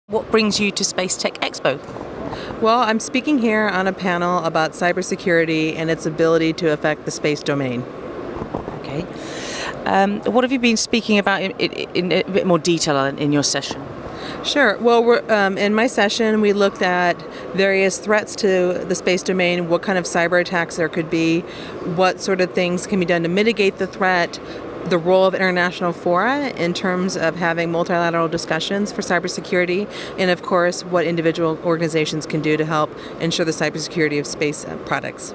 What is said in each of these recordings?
What brings you to Space Tech Expo? Well, I'm speaking here on a panel about cybersecurity and its ability to affect the space domain. Okay. What have you been speaking about in a bit more detail in your session? Sure. Well, in my session, we looked at various threats to the space domain, what kind of cyber attacks there could be, what sort of things can be done to mitigate the threat, the role of international fora in terms of having multilateral discussions for cybersecurity, and of course, what individual organizations can do to help ensure the cybersecurity of space products.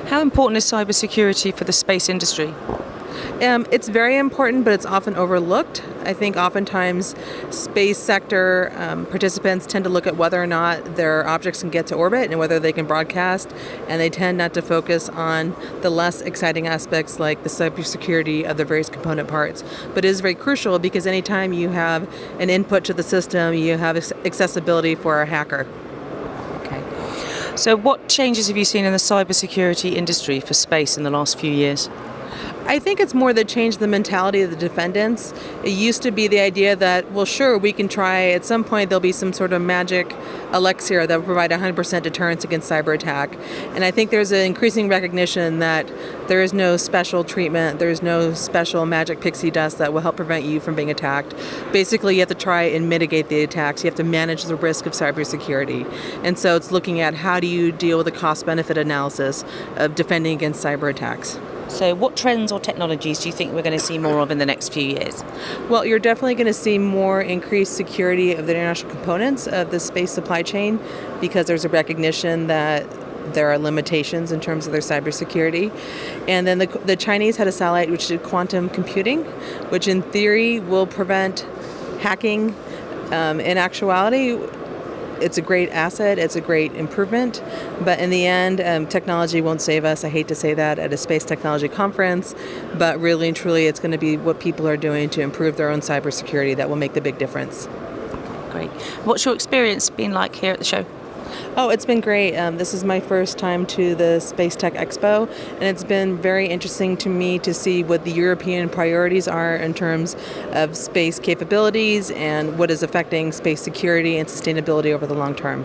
How important is cybersecurity for the space industry? It's very important, but it's often overlooked. I think oftentimes space sector participants tend to look at whether or not their objects can get to orbit and whether they can broadcast, and they tend not to focus on the less exciting aspects like the cybersecurity of the various component parts. But it is very crucial because anytime you have an input to the system, you have accessibility for a hacker. Okay. So what changes have you seen in the cybersecurity industry for space in the last few years? I think it's more that changed the mentality of the defendants. It used to be the idea that, well, sure, we can try. At some point, there'll be some sort of magic elixir that will provide 100% deterrence against cyber attack. And I think there's an increasing recognition that there is no special treatment, there's no special magic pixie dust that will help prevent you from being attacked. Basically, you have to try and mitigate the attacks. You have to manage the risk of cybersecurity. And so it's looking at how do you deal with the cost-benefit analysis of defending against cyber attacks. So what trends or technologies do you think we're going to see more of in the next few years? Well, you're definitely going to see more increased security of the international components of the space supply chain because there's a recognition that there are limitations in terms of their cybersecurity. And then the Chinese had a satellite which did quantum computing, which in theory will prevent hacking. In actuality, it's a great asset, it's a great improvement, but in the end, technology won't save us. I hate to say that at a space technology conference, but really and truly it's going to be what people are doing to improve their own cybersecurity that will make the big difference. Great. What's your experience been like here at the show? Oh, it's been great. This is my first time to the Space Tech Expo, and it's been very interesting to me to see what the European priorities are in terms of space capabilities and what is affecting space security and sustainability over the long term.